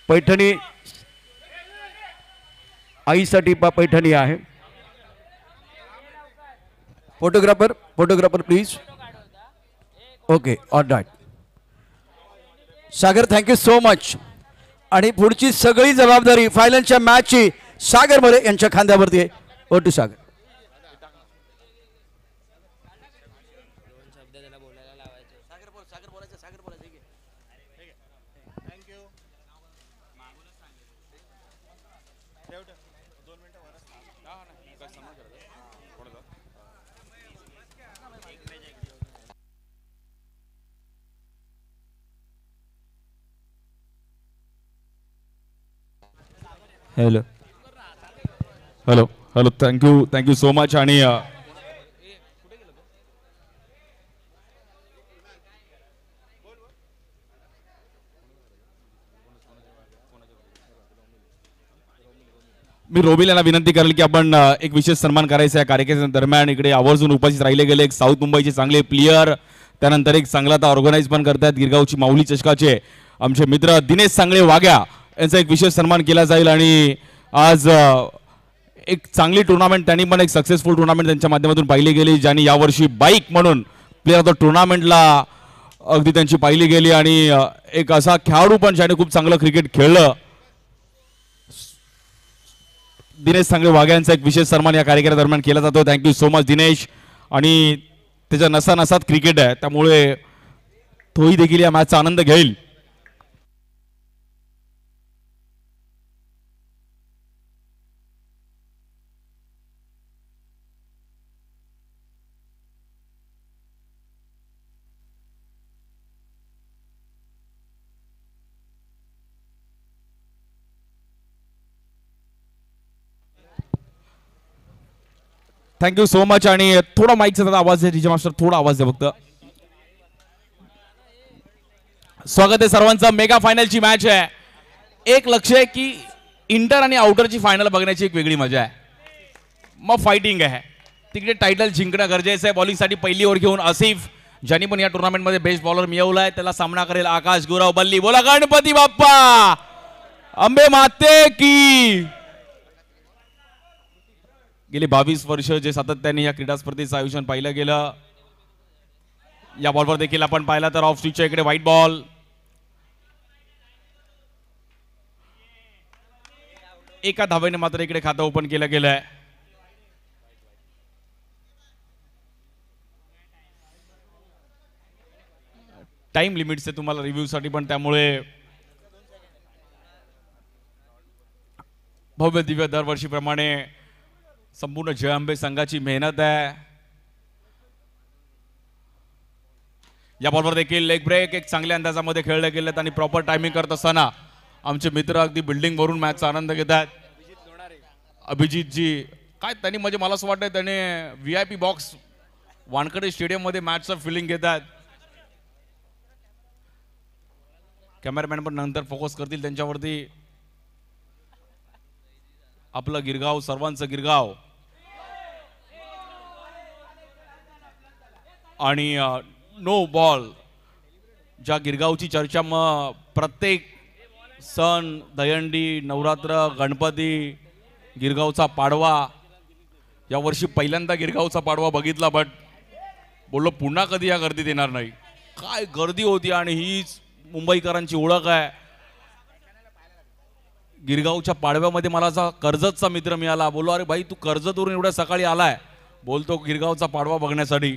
पैठणी आईसाठी पैठणी आहे. Photographer please. Okay all right. Sagar thank you so much. आणि पुढची सगळी जबाबदारी फायनलच्या मॅचची सागर मोरे यांच्या खांद्यावरती आहे. ओ to Sagar. Hello hello hello thank you so much. आणि मी रोबिल यांना विनंती करेल की आपण एक विशेष सन्मान करायचा या कार्यक्रमाच्या दरम्यान. इकडे आवर्जून उपस्थित राहिले गेले एक साऊथ मुंबईचे चांगले प्लेयर, त्यानंतर एक चांगला आता ऑर्गनाईज पण करतात गिरगावची माऊली चषकाचे आमचे मित्र दिनेश सांगळे वाघ्या यांचा एक विशेष सन्मान केला जाईल. आणि आज एक चांगली टुर्नामेंट त्यांनी पण एक सक्सेसफुल टुर्नामेंट त्यांच्या माध्यमातून पाहिली गेली, ज्यांनी यावर्षी बाईक म्हणून प्लेअर ऑफ द टुर्नामेंटला अगदी त्यांची पाहिली गेली. आणि एक असा खेळाडू पण ज्याने खूप चांगलं क्रिकेट खेळलं, दिनेश सांगळे वाघ्या यांचा एक विशेष सन्मान या कार्यक्रमादरम्यान केला जातो. Thank you so much Dinesh. आणि त्याच्या नसानसात क्रिकेट आहे, त्यामुळे तोही देखील या मॅचचा आनंद घेईल. Thank you so much. आणि थोडा माईकचा आवाज आहे डीजे मास्टर, थोडा आवाज आहे फक्त. स्वागत आहे सर्वांचं. मेगा फायनलची मॅच आहे. एक लक्ष आहे की इंटर आणि आउटरची फायनल बघण्याची एक वेगळी मजा आहे. मग फायटिंग आहे, तिकडे टायटल जिंकणं गरजेचं आहे. बॉलिंगसाठी पहिली ओव्हर घेऊन आसिफ, ज्यांनी पण या टुर्नामेंटमध्ये बेस्ट बॉलर मिळवलाय, त्याला सामना करेल आकाश गुराव बल्ली. बोला गणपती बाप्पा, अंबे माते की. गेली 22 वर्ष जे सातत्याने या क्रीडा स्पर्धेचं आयोजन पाहिलं गेलं. या बॉलवर देखील आपण पाहिला तर ऑफ स्विचच्या इकडे व्हाईट बॉल. एका धावेने मात्र इकडे खातं ओपन केलं गेलंय. टाइम लिमिट्स आहे तुम्हाला रिव्ह्यू साठी पण, त्यामुळे भव्य दिव्य दरवर्षीप्रमाणे संपूर्ण जय अंबे संघाची मेहनत आहे. या बॉलवर देखील लेग ब्रेक एक चांगल्या अंदाजामध्ये खेळले गेलेत आणि प्रॉपर टायमिंग करत असताना आमचे मित्र अगदी बिल्डिंग वरून मॅचचा आनंद घेत आहेत. अभिजित जी काय त्यांनी, म्हणजे मला असं वाटतं त्याने VIP बॉक्स वानखडे स्टेडियम मध्ये मॅचचं फिलिंग घेत आहेत. कॅमेरामॅन पण नंतर फोकस करतील त्यांच्यावरती. आपलं गिरगाव सर्वांचं गिरगाव. आणि नो बॉल, ज्या गिरगावची चर्चा मग प्रत्येक सण, दहीहंडी, नवरात्र, गणपती, गिरगावचा पाडवा. यावर्षी पहिल्यांदा गिरगावचा पाडवा बघितला, बट बोललो पुन्हा कधी या गर्दीत येणार नाही. काय गर्दी होती, आणि हीच मुंबईकरांची ओळख आहे. गिरगावच्या पाडव्यामध्ये मला असा कर्जतचा मित्र मिळाला. बोललो अरे भाई तू कर्जतवरून एवढ्या सकाळी आलाय? बोलतो गिरगावचा पाडवा बघण्यासाठी.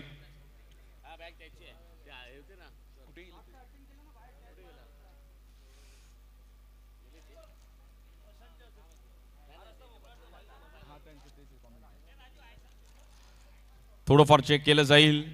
थोडंफार चेक केलं जाईल.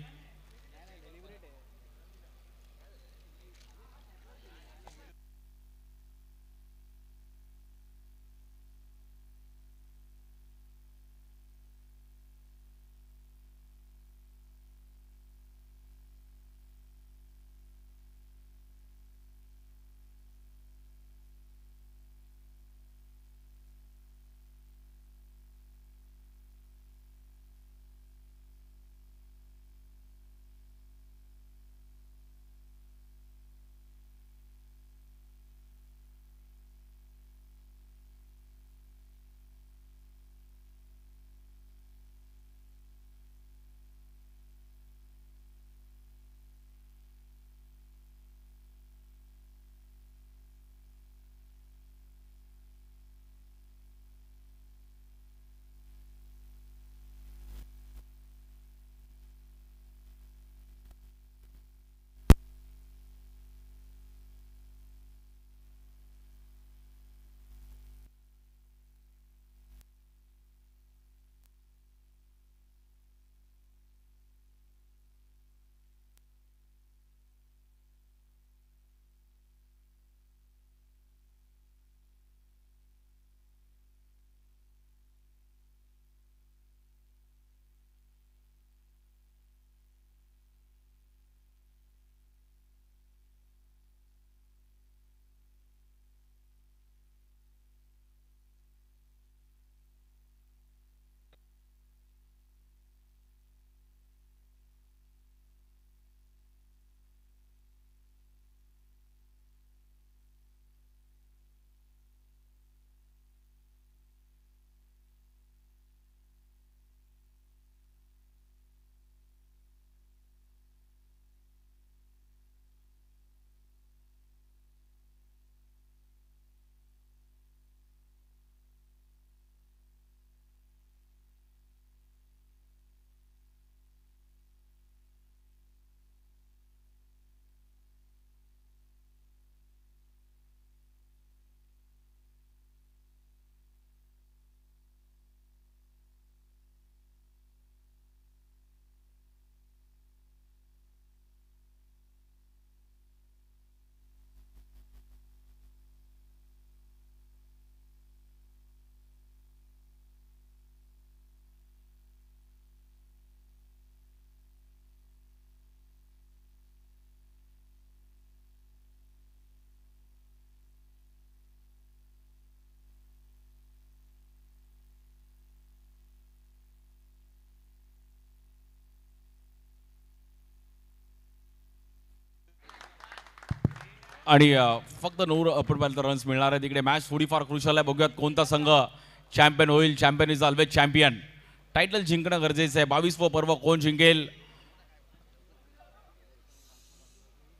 आणि फक्त 9 अपर्यंत रन्स मिळणार आहेत. इकडे मॅच थोडीफार क्रुशल आहे. बघूयात कोणता संघ चॅम्पियन होईल. Champion is always champion. Title जिंकणं गरजेचं आहे. 22वं पर्व कोण जिंकेल.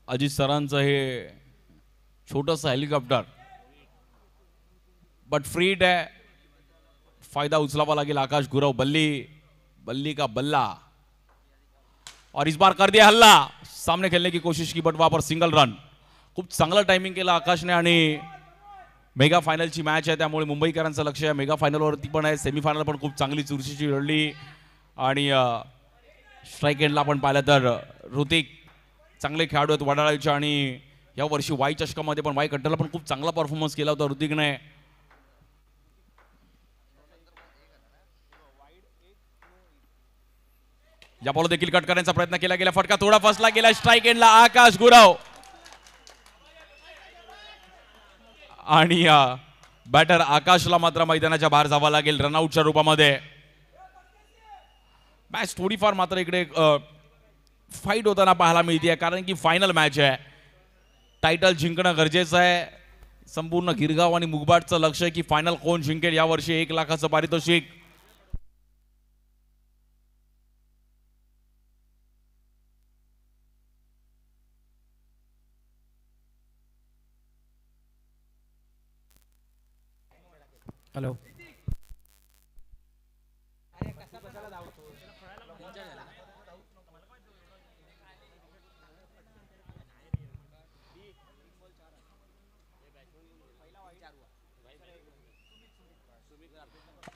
अजित सरांचं हे छोटंसं हेलिकॉप्टर बट फ्रीट आहे. फायदा उचलावा लागेल. आकाश गुरव बल्ली का बल्ला और इस बार कर दिया हल्ला. सामने खेलने की कोशिश की बट वहां पर सिंगल रन. खूप चांगलं टायमिंग केलं आकाशने. आणि मेगा फायनलची मॅच आहे त्यामुळे मुंबईकरांचं लक्ष आहे मेगा फायनलवरती पण आहे. सेमीफायनल पण खूप चांगली चुरशीची लढली. आणि स्ट्राईक एंडला आपण पाहिलं तर ऋतिक चांगले खेळाडू आहेत वडाळाचे. आणि या वर्षी वाई चषकामध्ये पण वाई कट्टरला पण खूप चांगला परफॉर्मन्स केला होता ऋतिकने. या बॉल देखील कट करण्याचा प्रयत्न केला गेला. फटका थोडा फसला गेला स्ट्राईक एंडला. आकाश गुरव आणि बॅटर आकाशला मात्र मैदानाच्या बाहेर जावं लागेल रनआउटच्या रूपामध्ये. मॅच थोडीफार मात्र इकडे फाईट होताना पाहायला मिळते कारण की फायनल मॅच आहे. टायटल जिंकणं गरजेचं आहे. संपूर्ण गिरगाव आणि मुगबाटचं लक्ष आहे की फायनल कोण जिंकेल. यावर्षी 1 लाखाचं पारितोषिक. हॅलो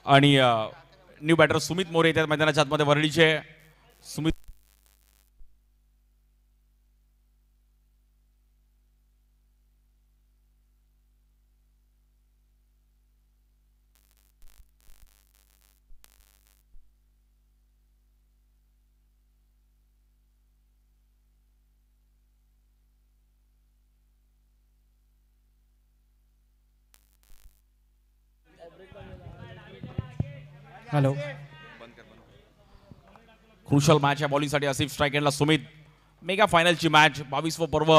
आणि न्यू बॅटर सुमित मोरे येतात मैदानाच्या आतमध्ये वरळीचे. सुमित हॅलो क्रुशल मॅच या बॉलिंगसाठी आसिफ स्ट्राईक एंडला सुमित. मेगा फायनलची मॅच 22वं पर्व.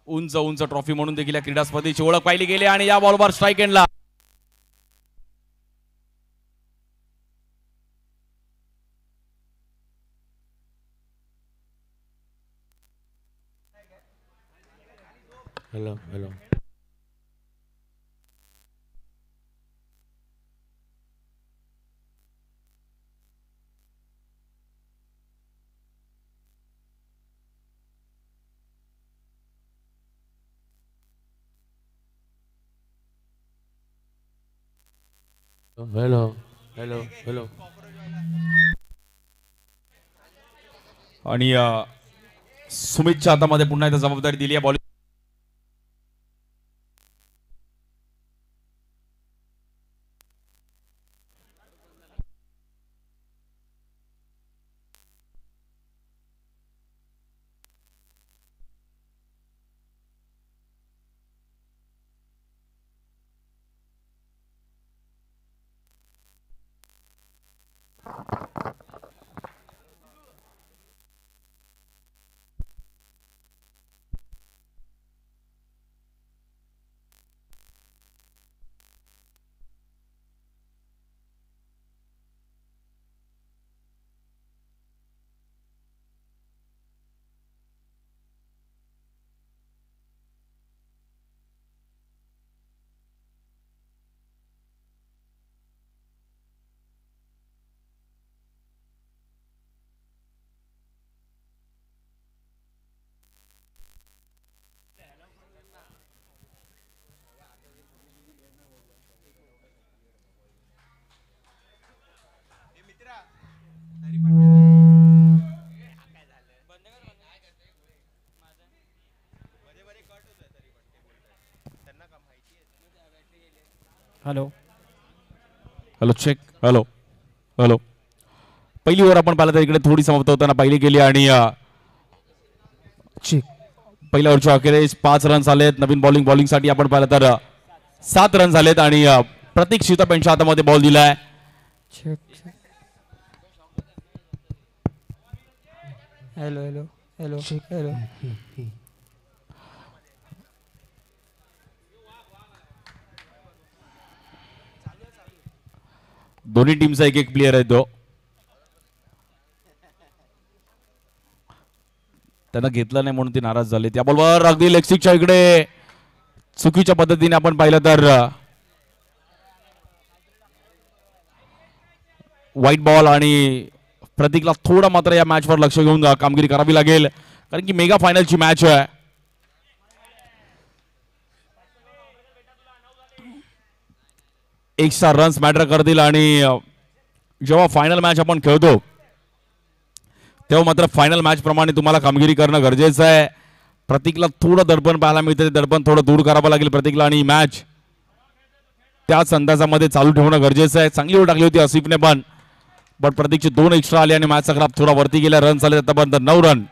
उंच उंच ट्रॉफी म्हणून देखील या क्रीडा स्पर्धेची ओळख पाहिली गेली. आणि या बॉलवर स्ट्राईक एंडला hello hello hello hello hello आणि सुमितच्या हातामध्ये पुन्हा एकदा जबाबदारी दिली आहे bowling. Hello hello check. Hello hello पहिली ओव्हर आपण पाहिलं तर इकडे थोडी समाप्त होताना पाहिली गेली. आणि पहिल्या ओव्हरच्या अखेरीस 5 रन्स आलेत. नवीन बॉलिंगसाठी आपण पाहिलं तर 7 रन्स झालेत. आणि प्रतीक शितप यांच्या हातामध्ये बॉल दिलाय. हॅलो हॅलो हॅलो हॅलो दोन्ही टीमचा एक एक प्लेअर आहे तो. त्यांना घेतलं नाही म्हणून ते नाराज झाले. त्या बॉलवर अगदी लेगस्टिकच्या इकडे चुकीच्या पद्धतीने आपण पाहिलं तर व्हाईट बॉल आणि प्रतीकला थोडा मात्र या मॅचवर लक्ष घेऊन कामगिरी करावी लागेल कारण की मेगा फायनलची मॅच आहे. एक्स्ट्रा रन्स मॅटर करतील आणि जेव्हा फायनल मॅच आपण खेळतो तेव्हा मात्र फायनल मॅच प्रमाणे तुम्हाला कामगिरी करणं गरजेचं आहे. प्रतीकला थोडं दडपण पाहायला मिळतं. ते दडपण थोडं दूर करावं लागेल प्रतीकला आणि मॅच त्याच अंदाजामध्ये चालू ठेवणं गरजेचं आहे. चांगली ओढ टाकली होती आसिफने पण प्रतीकचे 2 एक्स्ट्रा आले आणि मॅचचा ग्राफ थोडा वरती गेला. रन आले आतापर्यंत 9 रन.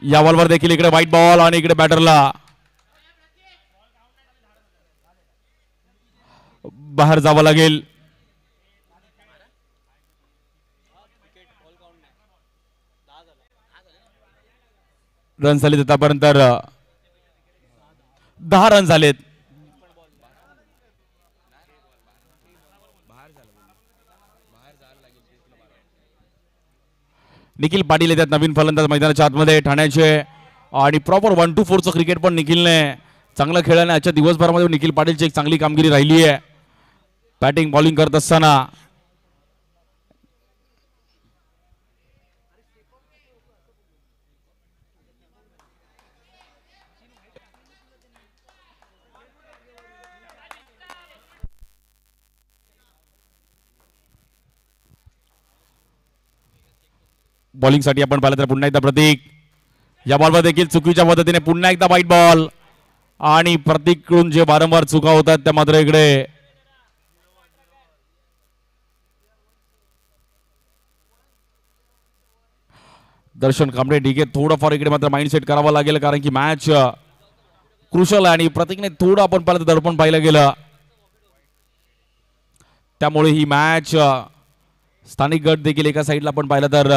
या बॉलवर देखील इकडे व्हाईट बॉल आणि इकडे बॅटरला बाहेर जावं लागेल. रन झालेत आतापर्यंत 10 रन झालेत. निखिल पाटील येतात नवीन फलंदाज मैदानाच्या आतमध्ये ठाण्याचे आणि प्रॉपर 1 to 4चं क्रिकेट पण निखिलने चांगलं खेळल्याने आजच्या दिवसभरामध्ये निखिल पाटीलची एक चांगली कामगिरी राहिली आहे बॅटिंग बॉलिंग करत असताना. बॉलिंग साठी आपण पाहिलं तर पुन्हा एकदा प्रतीक. या बॉलवर देखील चुकीच्या पद्धतीने पुन्हा एकदा व्हाईट बॉल आणि प्रतीक कडून जे वारंवार चुका होतात त्या मात्र इकडे दर्शन कांबळे ठीक आहे. थोडंफार इकडे मात्र माइंड सेट करावा लागेल कारण की मॅच क्रुशल आहे आणि प्रतीकने थोडं आपण पाहिलं तर दडपण पाहिलं गेलं त्यामुळे ही मॅच स्थानिक गट देखील एका साईडला आपण पाहिलं तर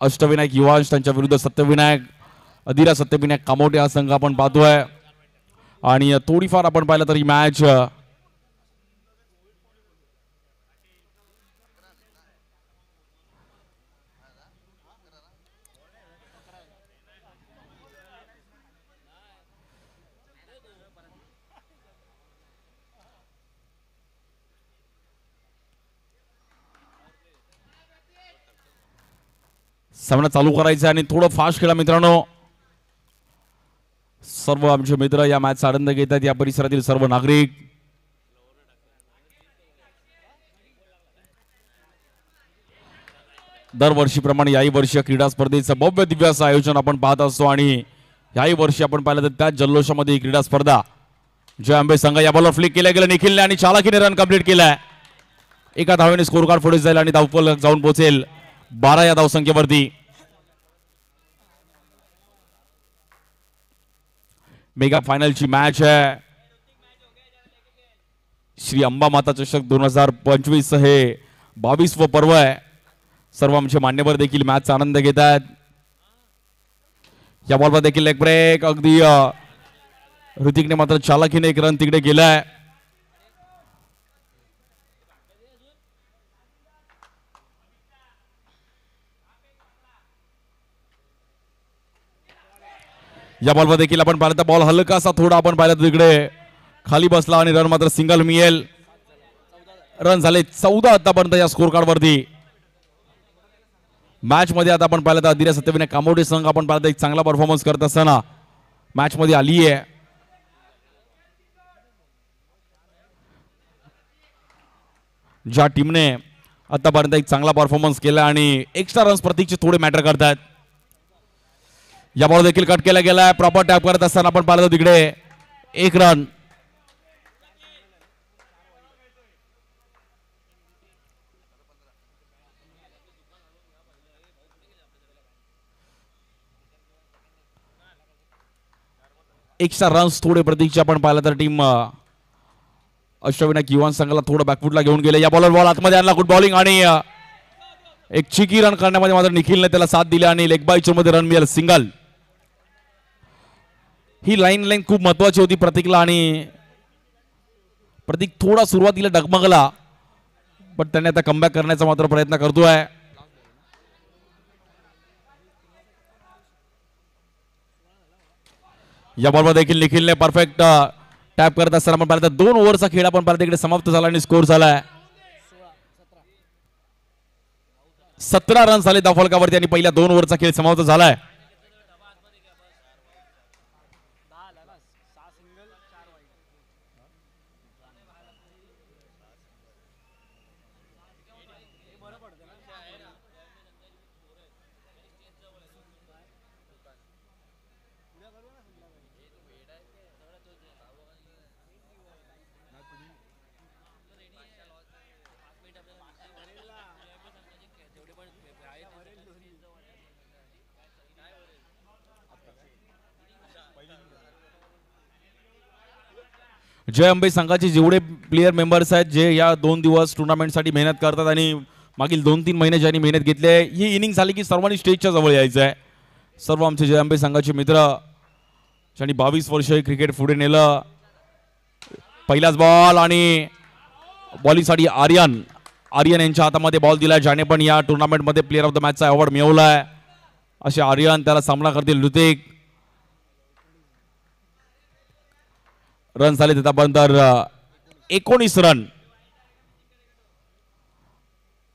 अष्टविनायक युवांश त्यांच्या विरुद्ध सत्यविनायक अधिरा सत्यविनायक कामोटे हा संघ आपण पाहतोय आणि थोडीफार आपण पाहिलं तर ही मॅच सामना चालू करायचा आणि थोडं फास्ट खेळा मित्रांनो. सर्व आमचे मित्र या मॅचचा आनंद घेतात या परिसरातील सर्व नागरिक. दरवर्षीप्रमाणे याही वर्षी क्रीडा स्पर्धेचं भव्य दिव्य असं आयोजन आपण पाहत असतो आणि याही वर्षी आपण पाहिलं तर त्याच जल्लोषामध्ये ही क्रीडा स्पर्धा जय आंबे संघ या बॉलवर फ्लिक केल्या गेलं निखिलने आणि चालाकीने रन कंप्लीट केलाय. एका धावेने स्कोर कार्ड पुढे जाईल आणि धावफलक जाऊन पोहोचेल 12 या धावसंख्येवरती. मेगा फायनलची मॅच आहे. श्री अंबा माता चषक 2025 हे 22वं पर्व आहे. सर्व आमचे मान्यवर देखील मॅचचा आनंद घेत आहेत. या बॉलवर देखील लेग ब्रेक अगदी ऋतिकने मात्र चालाकीने एक रन तिकडे केलाय. या बॉलवर देखील आपण पाहिलं तर बॉल हलकासा थोडा आपण पाहिलं तर तिकडे खाली बसला आणि रन मात्र सिंगल मिळेल. रन झाले 14 आतापर्यंत या स्कोर कार्ड वरती. मॅच मध्ये आता आपण पाहिलं तर अधिरा सत्यविनायक कामोटे संघ आपण पाहिलं तर एक चांगला परफॉर्मन्स करत असताना मॅच मध्ये आली आहे. ज्या टीमने आतापर्यंत एक चांगला परफॉर्मन्स केला आणि एक्स्ट्रा रन्स प्रतीकचे थोडे मॅटर करतात. या बॉल देखील कट केला गेलाय. प्रॉपर टॅप करत असताना आपण पाहिलं तर तिकडे 1 रन. एक्स्ट्रा रन्स थोडे प्रतीकचे आपण पाहिलं तर टीम अष्टविनायक युवान संघाला थोडं बॅकफुटला घेऊन गेले. या बॉलर बॉल आतमध्ये आणला गुड बॉलिंग आणि एक चिकी रन करण्यामध्ये मात्र निखिलने त्याला साथ दिली आणि लेग बाय मध्ये रन मिळेल सिंगल. ही लाईन खूप महत्वाची होती प्रतीकला आणि प्रतीक थोडा सुरुवातीला डगमगला पण त्याने आता कमबॅक करण्याचा मात्र प्रयत्न करतोय. या बॉलवर देखील निखिलने परफेक्ट टॅप करत असताना आपण पाहिलं 2 ओव्हरचा खेळ आपण पाहिलं इकडे समाप्त झाला आणि स्कोर झालाय 17 रन झाले धावफलकावरती आणि पहिल्या 2 ओव्हरचा खेळ समाप्त झालाय. जय अंबे संघाचे जेवढे प्लेयर मेंबर्स आहेत जे या 2 दिवस टुर्नामेंटसाठी मेहनत करतात आणि मागील 2-3 महिने ज्यांनी मेहनत घेतली आहे ही इनिंग झाली की सर्वांनी स्टेजच्या जवळ यायचं आहे. सर्व आमचे जय अंबे संघाचे मित्र ज्यांनी 22 वर्ष क्रिकेट पुढे नेलं. पहिलाच बॉल आणि बॉलिंगसाठी आर्यन यांच्या हातामध्ये बॉल दिलाय ज्याने पण या टुर्नामेंटमध्ये प्लेयर ऑफ द मॅचचा अवॉर्ड मिळवलाय. असे आर्यन त्याला सामना करतील ऋतिक. रन झाले त्यापर्यंत 19 रन.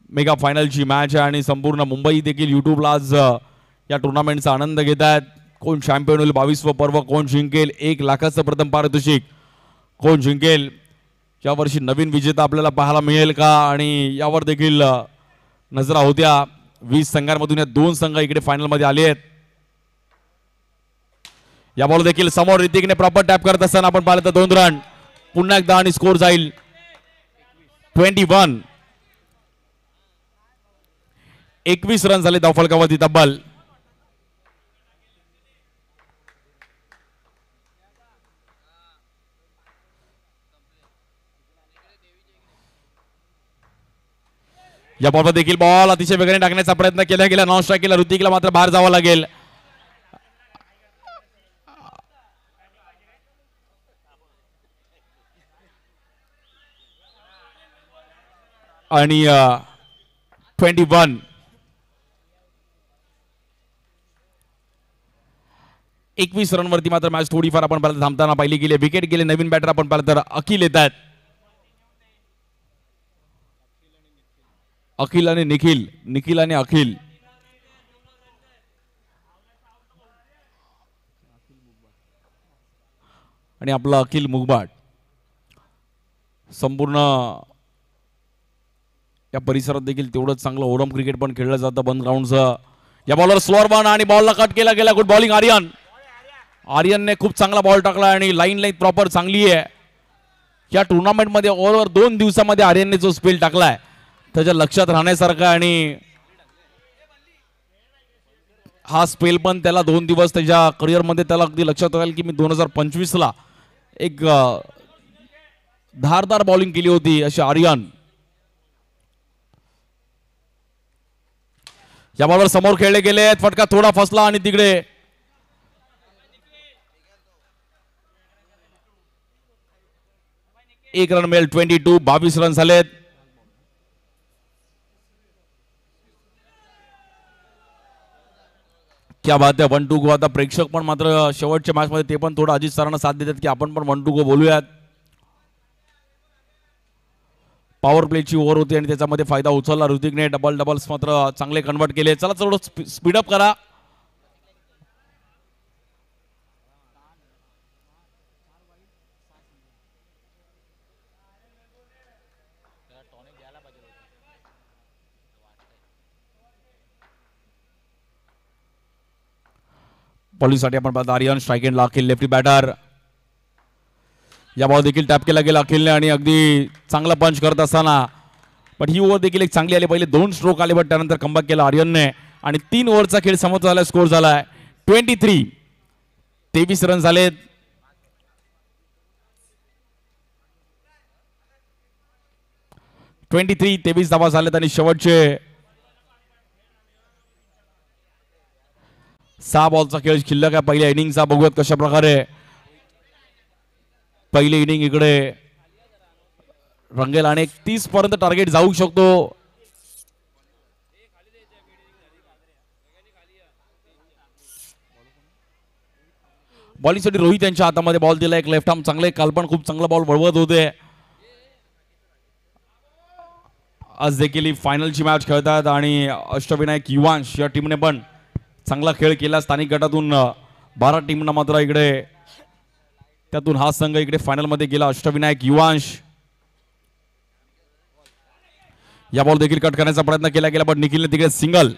मेगा फायनलची मॅच आहे आणि संपूर्ण मुंबई देखील युट्यूबला आज या टुर्नामेंटचा आनंद घेत आहेत. कोण चॅम्पियन होईल 22वं पर्व कोण जिंकेल 1 लाखाचं प्रथम पारितोषिक कोण जिंकेल यावर्षी नवीन विजेता आपल्याला पाहायला मिळेल का आणि यावर देखील नजरा होत्या. 20 संघांमधून या 2 संघ इकडे फायनलमध्ये आले आहेत. या बॉल देखील समोर ऋतिकने प्रॉपर टॅप करत असताना आपण पाहिलं तर 2 रन पुन्हा एकदा आणि स्कोर जाईल 21. 21 रन झाले धावफलकावरती तब्बल. या बॉलवर देखील बॉल अतिशय वेगाने टाकण्याचा प्रयत्न केला गेला नॉन स्ट्राईक केला ऋतिकला मात्र बाहेर जावं लागेल. आणि 21. 21 रनवरती मात्र मॅच थोडीफार आपण पाहिलं थांबताना पाहिली गेली. विकेट गेले नवीन बॅटर आपण पाहिलं तर अखिल येत आहेत. अखिल आणि निखिल आणि अखिल. आणि आपला अखिल मुगबाट संपूर्ण या परिसरात देखील तेवढंच चांगलं ओरम क्रिकेट पण खेळलं जातं बंद ग्राउंडचं. या बॉलवर स्लोअर बॉल आणि बॉलला कट केला गेला. गुड बॉलिंग आर्यनने खूप चांगला बॉल टाकला आणि लाईन प्रॉपर चांगली आहे. या टुर्नामेंटमध्ये ओव्हर 2 दिवसामध्ये आर्यनने जो स्पेल टाकलाय त्याच्या लक्षात राहण्यासारखा आणि हा स्पेल पण त्याला 2 दिवस त्याच्या करिअरमध्ये त्याला अगदी लक्षात राहील की मी 2025 ला एक धारदार बॉलिंग केली होती अशी आर्यन. या बॉलवर समोर खेळले गेले फटका थोडा फसला आणि तिकडे एक रन मिळेल. 22 रन झालेत. क्या बात आहे 1-2 गो. आता प्रेक्षक पण मात्र शेवटच्या मॅच मध्ये ते पण थोडं अजित सरांना साथ देतात की आपण पण 1-2 गो बोलूयात. पॉवर प्लेची ओव्हर होती आणि त्याच्यामध्ये फायदा उचलला ऋतिकने. डबल्स मात्र चांगले कन्वर्ट केले. चला थोडं स्पीडअप करा. बॉलिंगसाठी आपण पाहतो आर्यन स्ट्राईक एंडला अखिल लेफ्टी बॅटर. या बॉल देखील टॅप केला गेला अखिलने आणि अगदी चांगला पंच करत असताना पण ही ओव्हर देखील एक चांगली आली. पहिले 2 स्ट्रोक आले पण त्यानंतर कमबॅक केला आर्यनने आणि 3 ओव्हरचा खेळ समाप्त झाला. स्कोर झालाय 23. 23 रन झालेत. ट्वेंटी 23 धावा झालेत आणि शेवटचे 6 बॉलचा खेळ शिल्लक आहे पहिल्या इनिंगचा. बघूयात कशा प्रकारे पहिली इनिंग इकडे रंगेल आणि 30 पर्यंत टार्गेट जाऊ शकतो. बॉलिंगसाठी रोहित यांच्या हातामध्ये बॉल दिला. एक लेफ्ट आर्म चांगले, काल पण खूप चांगला बॉल वळवत होते. आज देखील फायनलची मॅच खेळतात आणि अष्टविनायक युवांश या टीमने पण चांगला खेळ केला. स्थानिक गटातून 12 टीमना मात्र इकडे त्यातून हा संघ इकडे फायनल मध्ये गेला. अष्टविनायक युवांश या बॉल देखील कट करण्याचा प्रयत्न केला गेला पण निखिलने तिकडे सिंगल.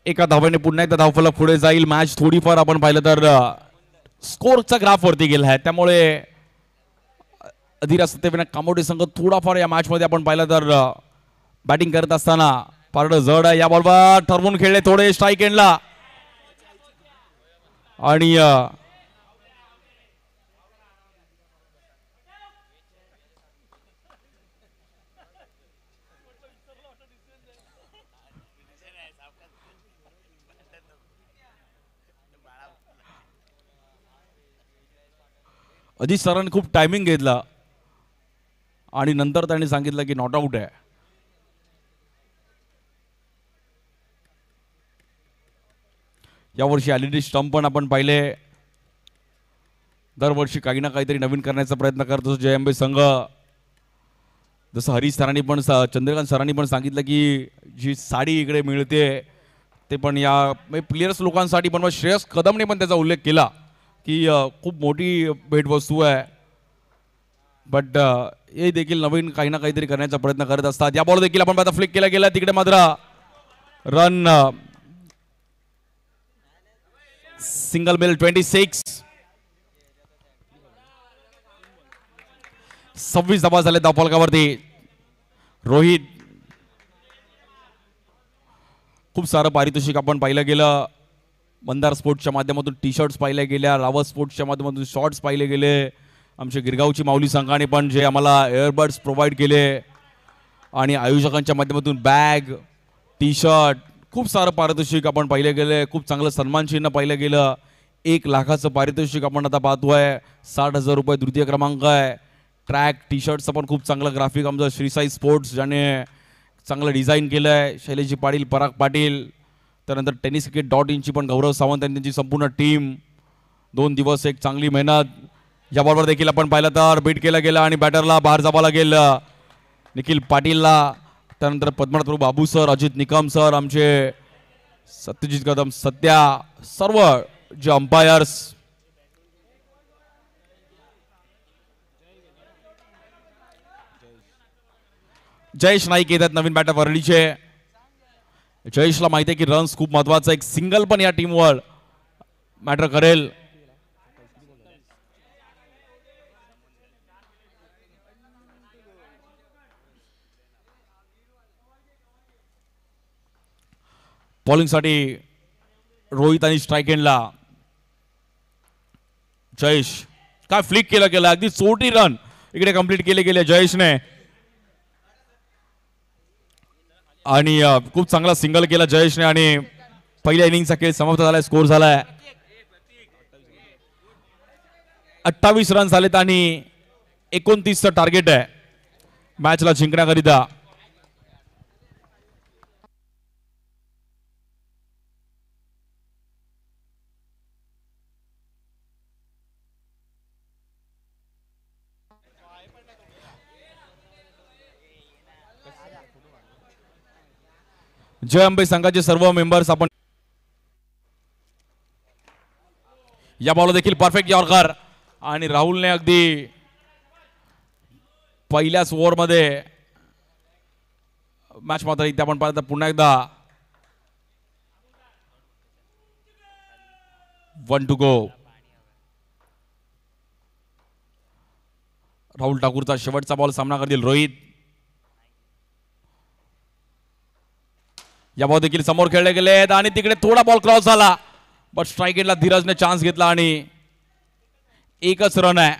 एका धावेने पुन्हा एकदा धावफलक पुढे जाईल. मॅच थोडीफार आपण पाहिलं तर स्कोरचा ग्राफ वरती गेला आहे, त्यामुळे अधिराज सत्यविनायक कामोडे संघ थोडाफार या मॅच मध्ये आपण पाहिलं तर बॅटिंग करत असताना पारड जड आहे. या बॉलवर ठरवून खेळले थोडे स्ट्राईक एंडला आणि अजित सरांनी खूप टायमिंग घेतला आणि नंतर त्यांनी सांगितलं की नॉट आउट आहे. यावर्षी एलईडी स्टंप पण आपण पाहिले. दरवर्षी काही ना काहीतरी नवीन करण्याचा प्रयत्न करतो जयंबे संघ. जसं हरीश सरांनी पण चंद्रकांत सरांनी पण सांगितलं की जी साडी इकडे मिळते ते पण या प्लेयर्स लोकांसाठी पण. श्रेयस कदमने पण त्याचा उल्लेख केला की खूप मोठी भेटवस्तू आहे. बट हे देखील नवीन काही ना काहीतरी करण्याचा प्रयत्न करत असतात. या बॉल देखील आपण आता फ्लिक केला गेला तिकडे मात्र रन सिंगल मिल 26. 26 धावा झाले धावफलकावरती. रोहित खूप सारं पारितोषिक आपण पाहिलं गेलं. मंदार स्पोर्ट्सच्या माध्यमातून टी शर्ट्स पाहिल्या गेल्या, रावत स्पोर्ट्सच्या माध्यमातून शॉर्ट्स पाहिले गेले. आमच्या गिरगावची माऊली संघाने पण जे आम्हाला एअरबड्स प्रोव्हाइड केले आणि आयोजकांच्या माध्यमातून बॅग, टी शर्ट, खूप सारं पारितोषिक आपण पाहिले गेले. खूप चांगलं सन्मान चिन्ह पाहिलं गेलं. 1 लाखाचं पारितोषिक आपण आता पाहतोय. 60,000 रुपये तृतीय क्रमांक आहे. ट्रॅक टी शर्टचं पण खूप चांगलं ग्राफिक आमचं श्रीसाई स्पोर्ट्स ज्याने चांगलं डिझाईन केलं आहे. शैलेजी पाटील, पराग पाटील, त्यानंतर टेनिस क्रिकेट .in ची पण गौरव सावंत आणि त्यांची संपूर्ण टीम. 2 दिवस एक चांगली मेहनत. या बॉलवर देखील आपण पाहिलं तर बीट केला गेला आणि बॅटरला बाहेर जावं लागेल निखिल पाटीलला. त्यानंतर पद्मनाथ प्रभू, बाबू सर, अजित निकम सर, आमचे सत्यजित कदम, सत्या, सर्व जे अंपायर्स. जयेश नाईक येतात नवीन बॅटर वरळीचे. जयेशला माहिती आहे की रन्स खूप महत्वाचा. एक सिंगल पण या टीमवर मॅटर करेल. बॉलिंगसाठी रोहित आणि स्ट्राईक एंडला जयेश. काय फ्लिक केलं गेलं, अगदी 40 रन इकडे कंप्लीट केले गेले जयेशने आणि खूप चांगला सिंगल केला जयेशने आणि पहिल्या इनिंगचा खेळ समाप्त झालाय. स्कोर झालाय 28 रन झालेत आणि 29चं टार्गेट आहे मॅचला जिंकण्याकरिता. जय अंबे संघाचे सर्व मेंबर्स आपण. या बॉल देखील परफेक्ट यॉर्कर आणि राहुलने अगदी पहिल्याच ओव्हरमध्ये मॅच मात्र इथे आपण पाहता पुन्हा एकदा 1 to go. राहुल ठाकूरचा शेवटचा बॉल सामना करतील रोहित. या बॉल देखील समोर खेळले गेलेत आणि तिकडे थोडा बॉल क्रॉस झाला बट स्ट्राईक एंडला धीरजने चान्स घेतला आणि एकच रन आहे,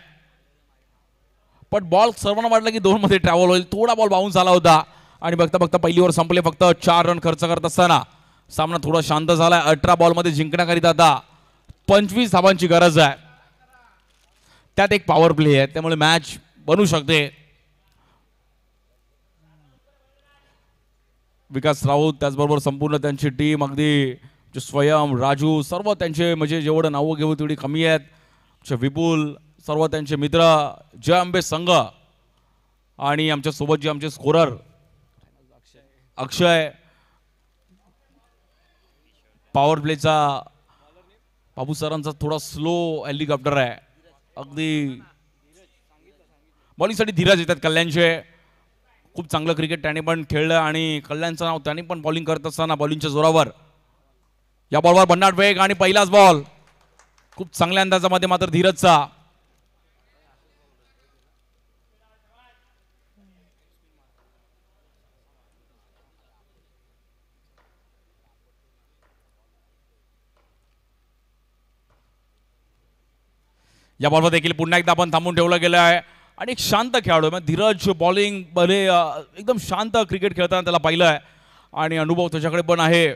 पण बॉल सर्वांना वाटलं की 2 मध्ये ट्रॅव्हल होईल. थोडा बॉल बाउन्स आला होता आणि बघता बघता पहिली ओव्हर संपले. फक्त 4 रन खर्च करत असताना सामना थोडा शांत झालाय. 18 बॉलमध्ये जिंकण्याकरिता आता 25 धावांची गरज आहे. त्यात एक पॉवर प्ले आहे, त्यामुळे मॅच बनू शकते. विकास राऊत त्याचबरोबर संपूर्ण त्यांची टीम, अगदी स्वयं, राजू, सर्व त्यांचे म्हणजे जेवढं नावं घेऊ तेवढी कमी आहेत. विपुल, सर्व त्यांचे मित्र, जय अंबे संघ आणि आमच्या सोबत जे आमचे स्कोरर अक्षय, पॉवर प्लेचा बाबू सरांचा थोडा स्लो हेलिकॉप्टर आहे. अगदी बॉलिंगसाठी धीरज येतात कल्याणचे. खूप चांगलं क्रिकेट त्याने पण खेळलं आणि कल्याणचं नाव त्याने पण बॉलिंग करत असताना बॉलिंगच्या जोरावर. या बॉलवर भन्नाट वेग आणि पहिलाच बॉल खूप चांगल्या अंदाजामध्ये मात्र धीरजचा. या बॉलवर देखील पुन्हा एकदा आपण थांबून ठेवलं गेलं आहे आणि एक शांत खेळाडू आहे. धीरज बॉलिंग भले एकदम शांत क्रिकेट खेळताना त्याला पाहिलं आहे आणि अनुभव त्याच्याकडे पण आहे.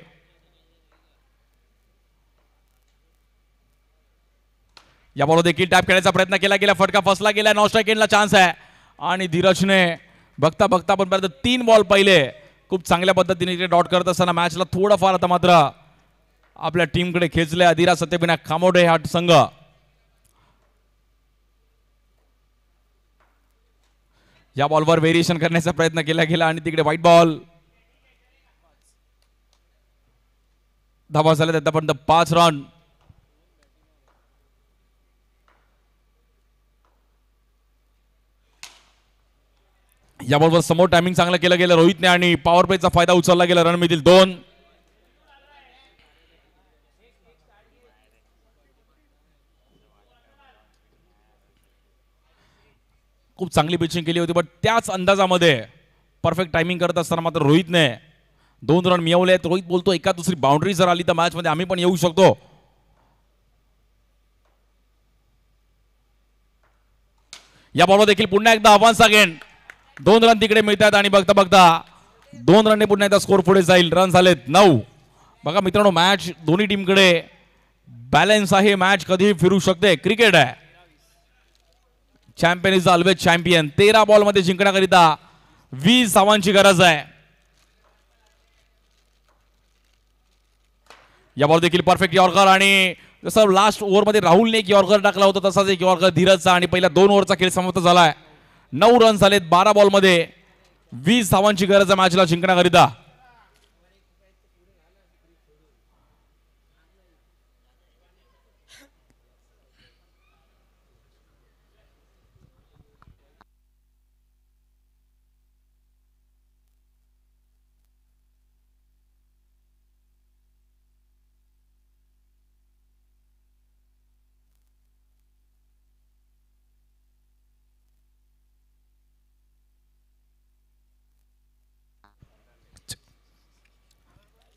या बॉलवर देखील टॅप खेळायचा प्रयत्न केला गेला, फटका फसला गेला. नॉन स्ट्राईक एंडला चान्स आहे आणि धीरजने बघता बघता पण परत 3 बॉल पहिले खूप चांगल्या पद्धतीने डॉट करत असताना मॅचला थोडंफार आता मात्र आपल्या टीमकडे खेचले. अधीरा सत्यविनायक खामोडे हा संघ. या बॉलवर व्हेरिएशन करण्याचा प्रयत्न केला गेला आणि तिकडे व्हाईट बॉल. धावा झाल्या आतापर्यंत 5 रन. या बॉलवर समोर टायमिंग चांगलं केलं गेलं रोहितने आणि पॉवर प्लेचा फायदा उचलला गेला. रन मिळतील 2. खूप चांगली पिचिंग केली होती, पण त्याच अंदाजामध्ये परफेक्ट टायमिंग करत असताना मात्र रोहितने 2 रन मिळवले. रोहित बोलतो एका दुसरी बाउंड्री जर आली तर मॅच मध्ये आम्ही पण येऊ शकतो. या बॉलवर देखील पुन्हा एकदा अवन्स अगेन 2 रन तिकडे मिळतात आणि बघता बघता 2 रनने पुन्हा एकदा स्कोर पुढे जाईल. रन झालेत 9. बघा मित्रांनो, मॅच दोन्ही टीमकडे बॅलन्स आहे. मॅच कधीही फिरू शकते. क्रिकेट आहे, चॅम्पियन इज ऑलवेज चॅम्पियन. 13 बॉलमध्ये जिंकण्याकरिता 20 धावांची गरज आहे. या बॉल देखील परफेक्ट यॉर्कर आणि जसं लास्ट ओव्हरमध्ये राहुलने एक यॉर्कर टाकला होता तसाच एक यॉर्कर धीरजचा आणि पहिल्या 2 ओव्हरचा खेळ समाप्त झालाय. 9 रन झालेत 12 बॉलमध्ये. 20 धावांची गरज आहे मॅचला जिंकण्याकरिता.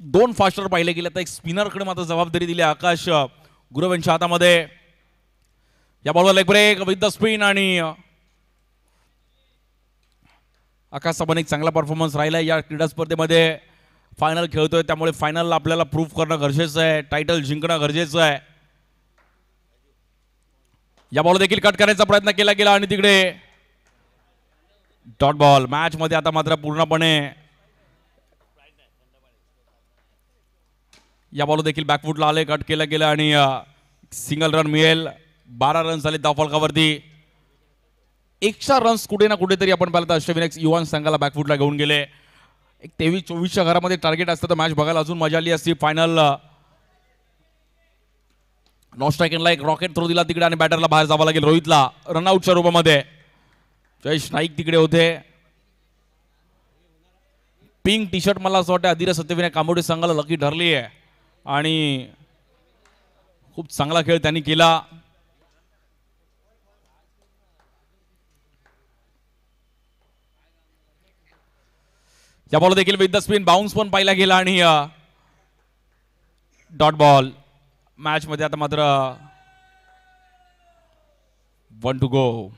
दोन फास्टर पाहिले गेले तर एक स्पिनरकडे मात्र जबाबदारी दिली आकाश गुरव यांच्या हातामध्ये. या बॉलवर leg break with the spin आणि आकाशचा पण एक चांगला परफॉर्मन्स राहिला या क्रीडा स्पर्धेमध्ये. फायनल खेळतोय त्यामुळे फायनलला आपल्याला प्रूफ करणं गरजेचं आहे, टायटल जिंकणं गरजेचं आहे. या बॉल देखील कट करण्याचा प्रयत्न केला गेला आणि तिकडे डॉट बॉल. मॅच मध्ये आता मात्र पूर्णपणे या बॉल देखील बॅकफुटला आले, कट केला गेला आणि सिंगल रन मिळेल. 12 रन झाले धावफलकावरती. एक्स्ट्रा रन्स कुठे ना कुठेतरी आपण पाहिलं तर अष्टविनायक युवा संघाला बॅकफुटला घेऊन गेले. एक 23-24च्या घरामध्ये टार्गेट असतं तर मॅच बघायला अजून मजा आली असती. फायनल नॉन स्ट्राईकला एक रॉकेट थ्रो दिला तिकडे आणि बॅटरला बाहेर जावं लागेल रोहितला रनआउटच्या रूपामध्ये. जयेश नाईक तिकडे होते. पिंक टी शर्ट मला असं वाटतं अधीर सत्यविनायक कांबोडे संघाला लकी ठरली आहे आणि खूप चांगला खेळ त्यांनी केला. या बॉल देखील विथ द स्पिन बाउन्स पण पाहिला गेला आणि डॉट बॉल. मॅच मध्ये आता मात्र 1 to go.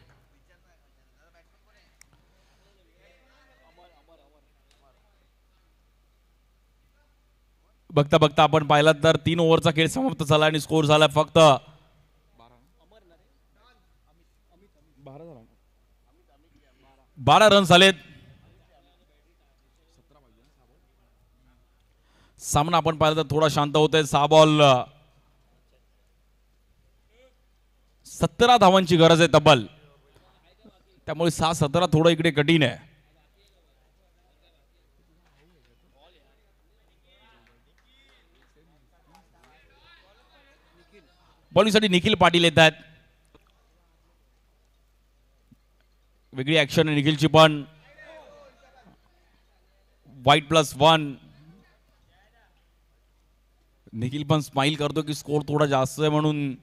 बघता बघता आपण पाहिलात तर 3 ओव्हरचा खेळ समाप्त झाला आणि स्कोर झाला फक्त 12 रन झालेत. सामना आपण पाहिला तर थोडा शांत होतोय. 6 बॉल 17 धावांची गरज आहे तब्बल, त्यामुळे 6-17 थोडं इकडे कठीण आहे. बॉलिंगसाठी निखिल पाटील येत आहेत. वेगळी ऍक्शन आहे निखिलची पण. वाईट +1. निखिल पण स्माइल करतो की स्कोर थोडा जास्त आहे म्हणून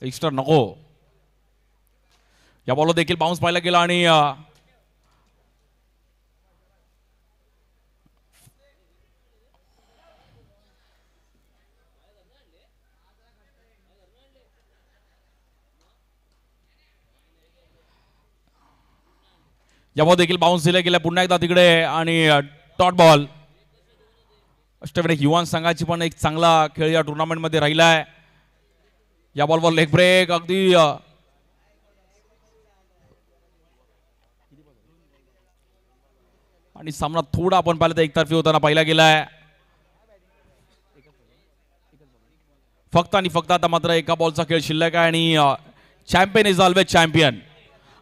एक्स्ट्रा नको. या बॉलवर देखील बाउन्स पाहायला गेला आणि या बॉल देखील बाउन्स दिल्या गेल्या पुन्हा एकदा तिकडे आणि डॉट बॉल. अष्टविनायक युवा संघाची पण एक चांगला खेळ या टुर्नामेंटमध्ये राहिला आहे. या बॉलवर लेग ब्रेक अगदी आणि सामना थोडा आपण पाहिलं तर एकतर्फी होताना पाहिला गेलाय. फक्त आणि फक्त आता मात्र एका बॉलचा खेळ शिल्लक आहे आणि चॅम्पियन इज ऑलवेज चॅम्पियन.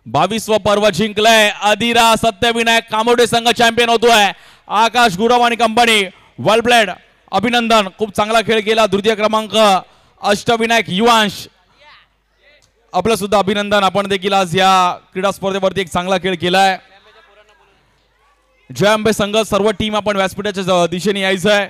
22व पर्व जिंकलंय. अधिरा सत्यविनायक कामोडे संघ चॅम्पियन होतोय. आकाश गुरव आणि कंपनी वेल प्लेड. अभिनंदन, खूप चांगला खेळ केला. द्वितीय क्रमांक अष्टविनायक युवांश, आपलं सुद्धा अभिनंदन. आपण देखील आज या क्रीडा स्पर्धेवरती एक चांगला खेळ केलाय. जय अंबे संघ सर्व टीम आपण व्यासपीठाच्या दिशेने यायचंय.